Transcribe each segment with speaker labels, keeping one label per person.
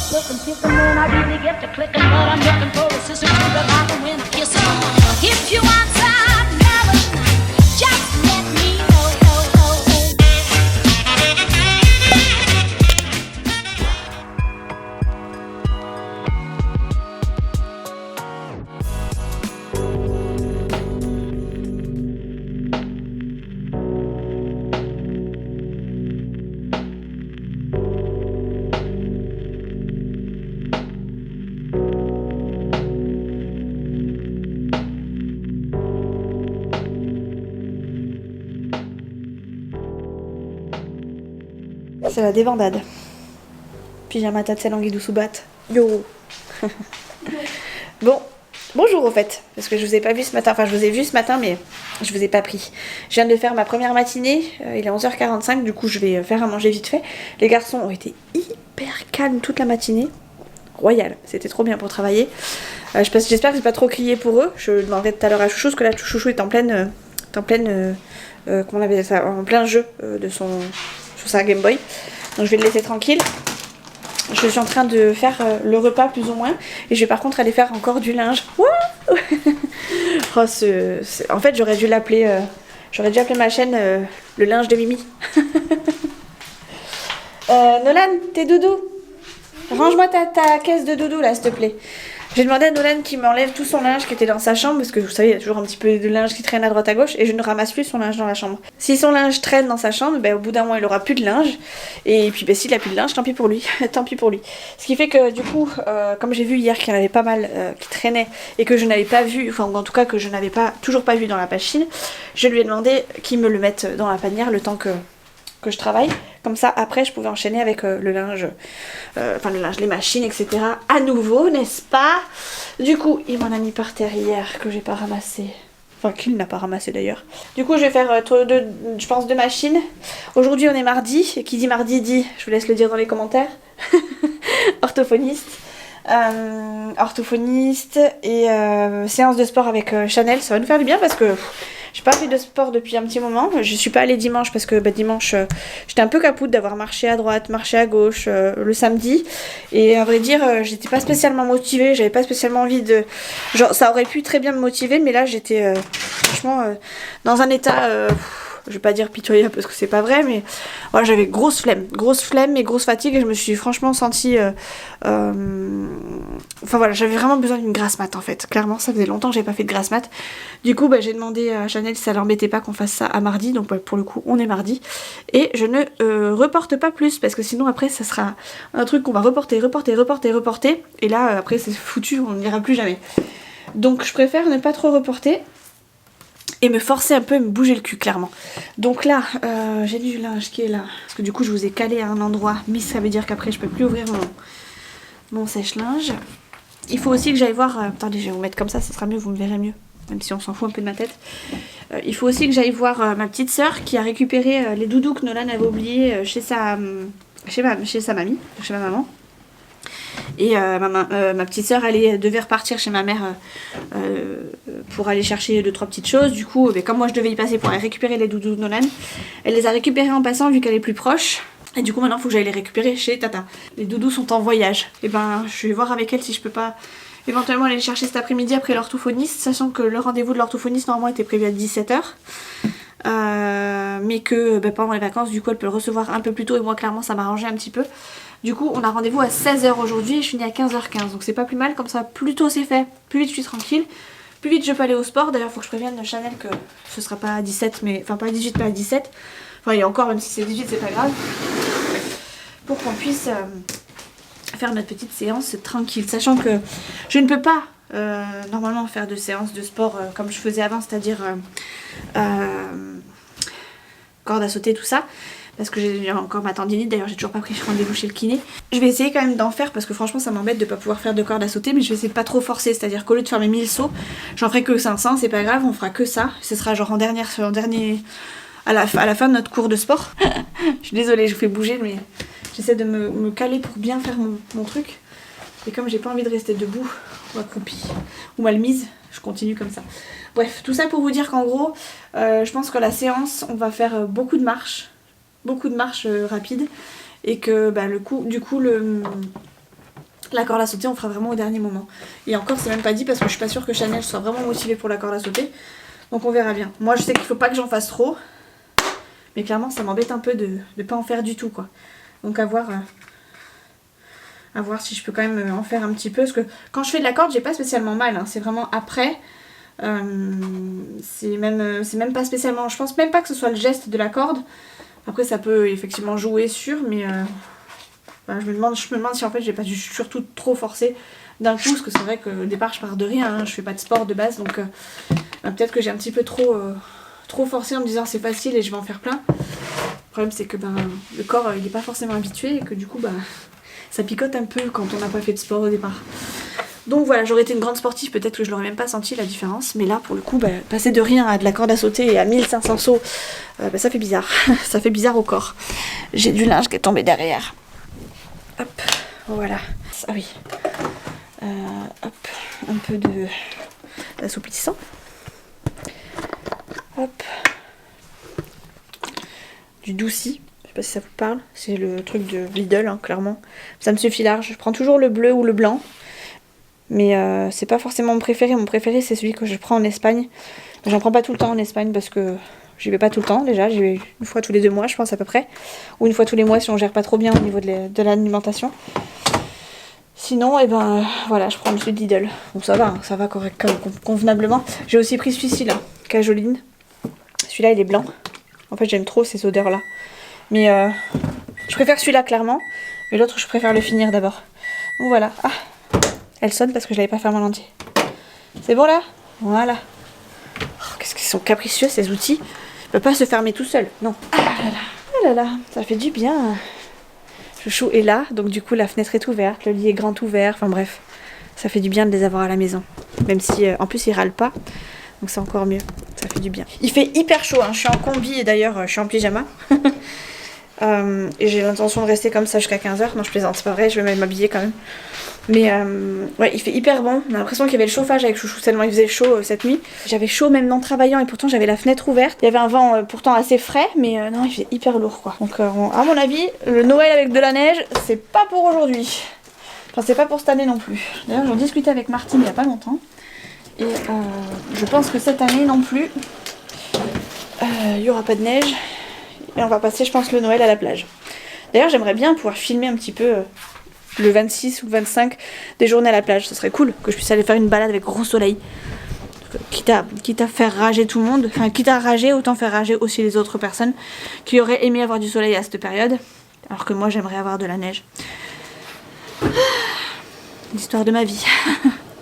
Speaker 1: Looking, kissing when I really get to clicking, but I'm looking for a sister to the bottom when I kiss her. If you want some melon, just let me know.
Speaker 2: C'est la débandade. Pyjama tatsel anguille soubat. Yo. Bon, bonjour au fait, parce que je vous ai pas vu ce matin, enfin je vous ai vu ce matin mais je vous ai pas pris. Je viens de faire ma première matinée, il est 11h45, du coup je vais faire à manger vite fait. Les garçons ont été hyper calmes toute la matinée. Royal, c'était trop bien pour travailler. J'espère que j'ai pas trop crié pour eux. Je demanderai tout à l'heure à Chouchou, parce que là Chouchou est en pleine comment on appelle ça, en plein jeu de sur sa Game Boy. Donc je vais le laisser tranquille. Je suis en train de faire le repas plus ou moins. Et je vais par contre aller faire encore du linge. Oh, en fait j'aurais dû appeler ma chaîne le linge de Mimi. Nolan, t'es doudou. Range-moi ta caisse de doudou là s'il te plaît. J'ai demandé à Nolan qui m'enlève tout son linge qui était dans sa chambre, parce que vous savez il y a toujours un petit peu de linge qui traîne à droite à gauche, et je ne ramasse plus son linge dans la chambre. Si son linge traîne dans sa chambre, ben, au bout d'un mois il aura plus de linge, et puis ben, s'il a plus de linge, tant pis pour lui. Tant pis pour lui. Ce qui fait que du coup, comme j'ai vu hier qu'il y en avait pas mal qui traînaient, et que je n'avais pas vu, enfin en tout cas que je n'avais toujours pas vu dans la machine, je lui ai demandé qu'il me le mette dans la panière le temps que je travaille. Comme ça, après, je pouvais enchaîner avec le linge, les machines, etc. à nouveau, n'est-ce pas? Du coup, il m'en a mis par terre hier que j'ai pas ramassé. Enfin, qu'il n'a pas ramassé d'ailleurs. Du coup, je vais faire, je pense, 2 machines. Aujourd'hui, on est mardi. Et qui dit mardi dit, je vous laisse le dire dans les commentaires, orthophoniste. Orthophoniste et séance de sport avec Chanel. Ça va nous faire du bien parce que j'ai pas fait de sport depuis un petit moment. Je suis pas allée dimanche parce que dimanche j'étais un peu capoute d'avoir marché à droite, marché à gauche le samedi, et à vrai dire j'étais pas spécialement motivée, j'avais pas spécialement envie de, genre ça aurait pu très bien me motiver, mais là j'étais franchement dans un état je vais pas dire pitoyable parce que c'est pas vrai, mais voilà, j'avais grosse flemme et grosse fatigue, et je me suis franchement sentie enfin voilà, j'avais vraiment besoin d'une grasse mat en fait. Clairement, ça faisait longtemps que j'avais pas fait de grasse mat. Du coup, j'ai demandé à Chanel si ça l'embêtait pas qu'on fasse ça à mardi. Donc pour le coup, on est mardi. Et je ne reporte pas plus, parce que sinon après, ça sera un truc qu'on va reporter. Et là, après, c'est foutu, on n'ira plus jamais. Donc je préfère ne pas trop reporter et me forcer un peu à me bouger le cul, clairement. Donc là, j'ai du linge qui est là. Parce que du coup, je vous ai calé à un endroit. Mais ça veut dire qu'après, je peux plus ouvrir mon sèche-linge. Il faut aussi que j'aille voir... attendez, je vais vous mettre comme ça sera mieux, vous me verrez mieux. Même si on s'en fout un peu de ma tête. Il faut aussi que j'aille voir ma petite sœur qui a récupéré les doudous que Nolan avait oubliés chez sa mamie, chez ma maman. Et ma petite sœur devait repartir chez ma mère pour aller chercher 2-3 petites choses. Du coup, comme moi je devais y passer pour aller récupérer les doudous de Nolan, elle les a récupérés en passant vu qu'elle est plus proche. Et du coup maintenant il faut que j'aille les récupérer chez Tata. Les doudous sont en voyage. Et je vais voir avec elle si je peux pas éventuellement aller les chercher cet après-midi après l'orthophoniste, sachant que le rendez-vous de l'orthophoniste normalement était prévu à 17h. Mais que pendant les vacances du coup elle peut le recevoir un peu plus tôt, et moi clairement ça m'arrangeait un petit peu. Du coup on a rendez-vous à 16h aujourd'hui et je finis à 15h15, donc c'est pas plus mal, comme ça plus tôt c'est fait, plus vite je suis tranquille, plus vite je peux aller au sport. D'ailleurs faut que je prévienne Chanel que ce sera pas à 17, mais enfin pas à 18 mais à 17, enfin il y a encore, même si c'est 18 c'est pas grave, pour qu'on puisse faire notre petite séance tranquille, sachant que je ne peux pas normalement faire de séance de sport comme je faisais avant, c'est-à-dire corde à sauter, tout ça, parce que j'ai encore ma tendinite. D'ailleurs j'ai toujours pas pris rendez-vous chez le kiné. Je vais essayer quand même d'en faire parce que franchement ça m'embête de pas pouvoir faire de corde à sauter, mais je vais essayer de pas trop forcer, c'est-à-dire qu'au lieu de faire mes 1000 sauts, j'en ferai que 500, c'est pas grave, on fera que ça, ce sera genre en dernier à la fin de notre cours de sport. Je suis désolée, je vous fais bouger, mais j'essaie de me caler pour bien faire mon truc, et comme j'ai pas envie de rester debout ou accroupie ou mal mise, je continue comme ça. Bref, tout ça pour vous dire qu'en gros je pense que la séance on va faire beaucoup de marches rapides, et que La corde à sauter, on fera vraiment au dernier moment. Et encore, c'est même pas dit parce que je suis pas sûre que Chanel soit vraiment motivée pour la corde à sauter. Donc on verra bien. Moi, je sais qu'il faut pas que j'en fasse trop. Mais clairement, ça m'embête un peu de pas en faire du tout, quoi. Donc à voir si je peux quand même en faire un petit peu. Parce que quand je fais de la corde, j'ai pas spécialement mal. Hein. C'est vraiment après. C'est même pas spécialement... Je pense même pas que ce soit le geste de la corde. Après, ça peut effectivement jouer sur, mais... Voilà, je me demande si en fait j'ai pas dû surtout trop forcer d'un coup, parce que c'est vrai qu'au départ je pars de rien, hein, je fais pas de sport de base, donc peut-être que j'ai un petit peu trop forcé en me disant c'est facile et je vais en faire plein. Le problème c'est que le corps il est pas forcément habitué et que du coup ça picote un peu quand on n'a pas fait de sport au départ. Donc voilà, j'aurais été une grande sportive, peut-être que je l'aurais même pas senti la différence, mais là pour le coup passer de rien à de la corde à sauter et à 1500 sauts, ça fait bizarre, ça fait bizarre au corps. J'ai du linge qui est tombé derrière. Hop, voilà. Ah oui. Hop, un peu d'assouplissant. Hop. Du Douci. Je sais pas si ça vous parle. C'est le truc de Lidl, hein, clairement. Ça me suffit large. Je prends toujours le bleu ou le blanc. Mais c'est pas forcément mon préféré. Mon préféré, c'est celui que je prends en Espagne. J'en prends pas tout le temps en Espagne parce que j'y vais pas tout le temps déjà. J'y vais une fois tous les 2 mois, je pense, à peu près. Ou une fois tous les mois si on gère pas trop bien au niveau de l'alimentation. Sinon, voilà, je prends le sud Lidl. Bon, ça va convenablement. J'ai aussi pris celui-ci là, Cajoline. Celui-là, il est blanc. En fait, j'aime trop ces odeurs-là. Mais je préfère celui-là, clairement. Mais l'autre, je préfère le finir d'abord. Donc voilà. Ah, elle sonne parce que je l'avais pas fermé en entier. C'est bon là? Voilà. Oh, qu'est-ce qu'ils sont capricieux ces outils. Ils peuvent pas se fermer tout seul. Non. Ah là là. Ah là là. Ça fait du bien. Chouchou est là, donc du coup la fenêtre est ouverte, le lit est grand ouvert, enfin bref, ça fait du bien de les avoir à la maison. Même si en plus ils râlent pas, donc c'est encore mieux, ça fait du bien. Il fait hyper chaud, hein. Je suis en combi et d'ailleurs je suis en pyjama. Et j'ai l'intention de rester comme ça jusqu'à 15h, non je plaisante, c'est pas vrai, je vais même m'habiller quand même. Mais ouais, il fait hyper bon, on a l'impression qu'il y avait le chauffage avec Chouchou tellement il faisait chaud cette nuit. J'avais chaud même en travaillant et pourtant j'avais la fenêtre ouverte. Il y avait un vent pourtant assez frais, mais non, il fait hyper lourd quoi. Donc à mon avis, le Noël avec de la neige, c'est pas pour aujourd'hui. Enfin, c'est pas pour cette année non plus. D'ailleurs, j'en discutais avec Martine il y a pas longtemps. Et je pense que cette année non plus, il y aura pas de neige. Et on va passer, je pense, le Noël à la plage. D'ailleurs, j'aimerais bien pouvoir filmer un petit peu le 26 ou le 25 des journées à la plage. Ce serait cool que je puisse aller faire une balade avec gros soleil. Quitte à faire rager tout le monde. Enfin, quitte à rager, autant faire rager aussi les autres personnes qui auraient aimé avoir du soleil à cette période. Alors que moi, j'aimerais avoir de la neige. L'histoire de ma vie.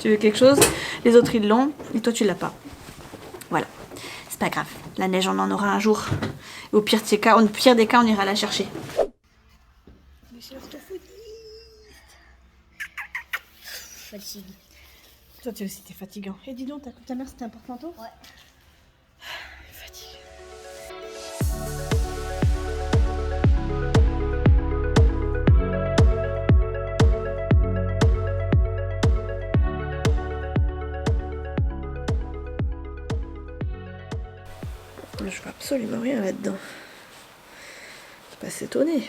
Speaker 2: Tu veux quelque chose, les autres ils l'ont, et toi tu l'as pas. Voilà. C'est pas grave. La neige, on en aura un jour. Au pire des cas, on ira la chercher.
Speaker 3: Fatigue.
Speaker 2: Toi tu aussi t'es fatigant. Et dis donc, ta mère c'était un porte-manteau?
Speaker 3: Ouais.
Speaker 2: Fatigue. Je vois absolument rien là-dedans. Faut pas s'étonner.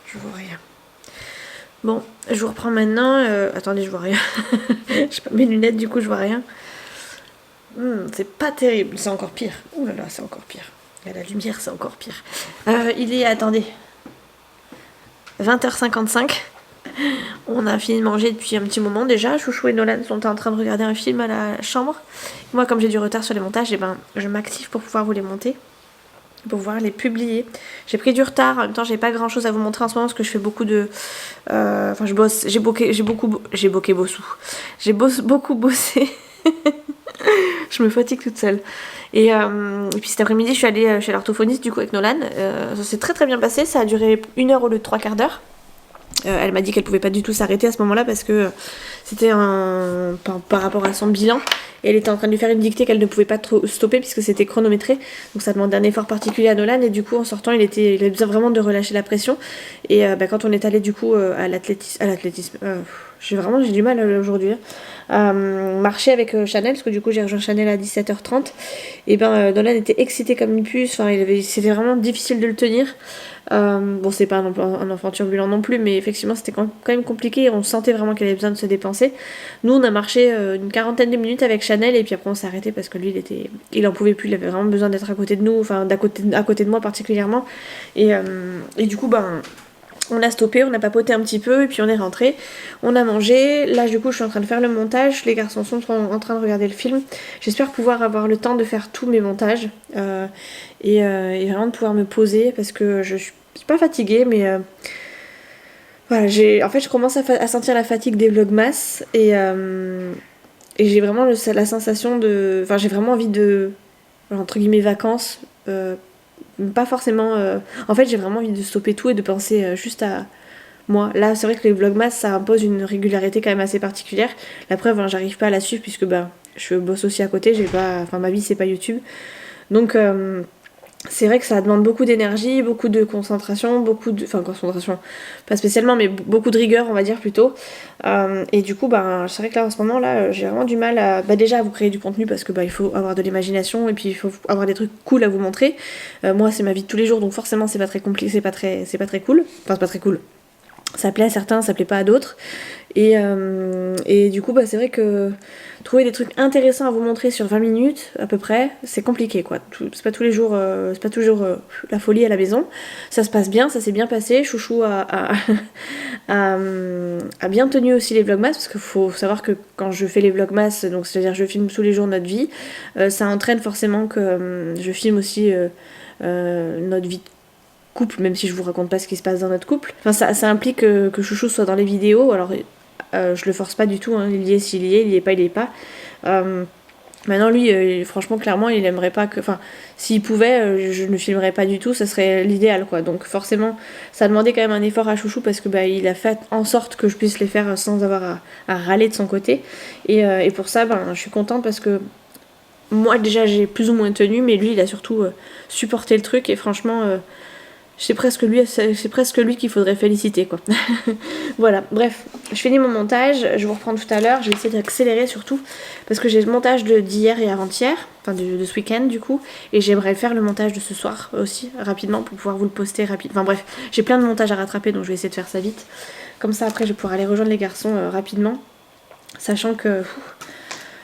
Speaker 2: Je vois rien. Bon, je vous reprends maintenant. Attendez, je vois rien. J'ai pas mes lunettes, du coup je vois rien. C'est pas terrible, c'est encore pire. Ouh là là, c'est encore pire. Il y a la lumière, c'est encore pire. Il est, attendez, 20h55. On a fini de manger depuis un petit moment déjà. Chouchou et Nolan sont en train de regarder un film à la chambre. Moi, comme j'ai du retard sur les montages, je m'active pour pouvoir vous les monter, pour pouvoir les publier. J'ai pris du retard, en même temps j'ai pas grand chose à vous montrer en ce moment parce que je fais beaucoup de... Enfin je bosse, j'ai beaucoup bossé. Je me fatigue toute seule. Et puis cet après-midi je suis allée chez l'orthophoniste du coup avec Nolan. Ça s'est très très bien passé, ça a duré 1 heure au lieu de 3/4 d'heure. Elle m'a dit qu'elle pouvait pas du tout s'arrêter à ce moment-là parce que c'était par rapport à son bilan et elle était en train de lui faire une dictée qu'elle ne pouvait pas trop stopper puisque c'était chronométré, donc ça demandait un effort particulier à Nolan, et du coup en sortant il avait besoin vraiment de relâcher la pression, et quand on est allé du coup à l'athlétisme, j'ai du mal aujourd'hui, marcher avec Chanel, parce que du coup j'ai rejoint Chanel à 17h30, et Nolan était excité comme une puce, enfin c'était vraiment difficile de le tenir. Bon, c'est pas un enfant turbulent non plus, mais effectivement c'était quand même compliqué, on sentait vraiment qu'elle avait besoin de se dépenser. Nous on a marché une quarantaine de minutes avec Chanel, et puis après on s'est arrêté parce que lui il en pouvait plus, il avait vraiment besoin d'être à côté de nous, enfin à côté de moi particulièrement, et du coup on a stoppé, on a papoté un petit peu, et puis on est rentré, on a mangé. Là du coup je suis en train de faire le montage, les garçons sont en train de regarder le film. J'espère pouvoir avoir le temps de faire tous mes montages, et vraiment de pouvoir me poser, parce que je suis pas fatiguée, mais voilà, en fait je commence à sentir la fatigue des vlogmas, et j'ai vraiment la sensation de... Enfin j'ai vraiment envie de, entre guillemets, vacances, pas forcément... En fait j'ai vraiment envie de stopper tout et de penser juste à moi. Là c'est vrai que les vlogmas ça impose une régularité quand même assez particulière. La preuve, hein, j'arrive pas à la suivre puisque je bosse aussi à côté, ma vie c'est pas YouTube. Donc c'est vrai que ça demande beaucoup d'énergie, beaucoup de concentration, concentration, pas spécialement, mais beaucoup de rigueur, on va dire plutôt. Et du coup, c'est vrai que là, en ce moment, là, j'ai vraiment du mal à, déjà à vous créer du contenu, parce que il faut avoir de l'imagination, et puis il faut avoir des trucs cool à vous montrer. Moi, c'est ma vie de tous les jours, donc forcément, c'est pas très compliqué, c'est pas très cool. Enfin, c'est pas très cool. Ça plaît à certains, ça plaît pas à d'autres. Et du coup, c'est vrai que trouver des trucs intéressants à vous montrer sur 20 minutes à peu près, c'est compliqué quoi. C'est pas tous les jours, la folie à la maison. Ça se passe bien, ça s'est bien passé. Chouchou a bien tenu aussi les vlogmas, parce qu'il faut savoir que quand je fais les vlogmas, donc c'est-à-dire je filme tous les jours notre vie, ça entraîne forcément que je filme aussi notre vie de couple, même si je vous raconte pas ce qui se passe dans notre couple. Enfin, ça implique que Chouchou soit dans les vidéos. Alors je le force pas du tout, hein. Il y est s'il y est, il y est pas, il y est pas. Maintenant lui, franchement, clairement, il aimerait pas que... Enfin, s'il pouvait, je ne filmerais pas du tout, ça serait l'idéal quoi. Donc forcément, ça demandait quand même un effort à Chouchou, parce que il a fait en sorte que je puisse les faire sans avoir à râler de son côté. Et pour ça, je suis contente, parce que moi déjà j'ai plus ou moins tenu, mais lui il a surtout supporté le truc, et franchement... c'est presque lui qu'il faudrait féliciter quoi. Voilà, bref, je finis mon montage, je vous reprends tout à l'heure, je vais essayer d'accélérer surtout, parce que j'ai le montage d'hier et avant-hier, enfin de ce week-end du coup, et j'aimerais faire le montage de ce soir aussi, rapidement, pour pouvoir vous le poster rapidement. Enfin bref, j'ai plein de montages à rattraper, donc je vais essayer de faire ça vite. Comme ça après je vais pouvoir aller rejoindre les garçons rapidement, sachant que...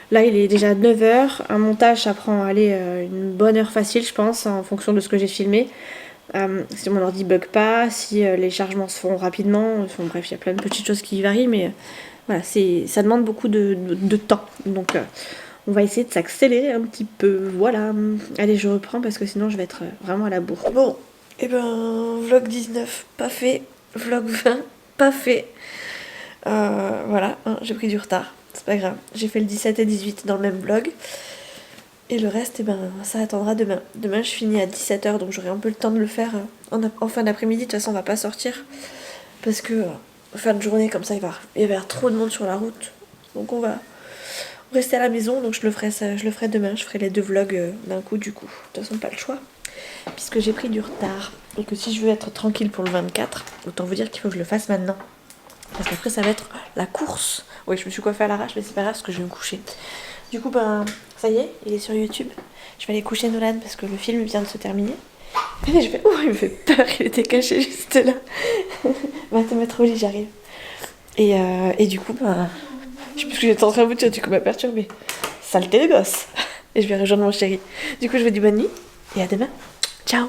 Speaker 2: Là il est déjà 9h, un montage ça prend une bonne heure facile je pense, en fonction de ce que j'ai filmé. Si mon ordi bug pas, si les chargements se font rapidement, bref il y a plein de petites choses qui varient, mais voilà, ça demande beaucoup de temps, donc on va essayer de s'accélérer un petit peu. Voilà, allez je reprends parce que sinon je vais être vraiment à la bourre. Bon, et vlog 19 pas fait, vlog 20 pas fait, voilà, hein, j'ai pris du retard, c'est pas grave, j'ai fait le 17 et 18 dans le même vlog. Et le reste, ça attendra demain. Demain, je finis à 17h, donc j'aurai un peu le temps de le faire en fin d'après-midi. De toute façon, on va pas sortir, parce que fin de journée, comme ça, il va y avoir trop de monde sur la route. Donc on va rester à la maison, donc je le ferai demain. Je ferai les 2 vlogs d'un coup, du coup. De toute façon, pas le choix, puisque j'ai pris du retard. Et que si je veux être tranquille pour le 24, autant vous dire qu'il faut que je le fasse maintenant. Parce qu'après, ça va être la course. Oui, je me suis coiffée à l'arrache, mais c'est pas grave, parce que je vais me coucher. Du coup, ça y est, il est sur YouTube. Je vais aller coucher Nolan parce que le film vient de se terminer. Et je fais, il me fait peur, il était caché juste là. Va te mettre au lit, j'arrive. Et du coup, je sais plus ce que j'étais en train de vous dire, du coup, m'a perturbée. Saleté de gosse. Et je vais rejoindre mon chéri. Du coup, je vous dis bonne nuit et à demain. Ciao.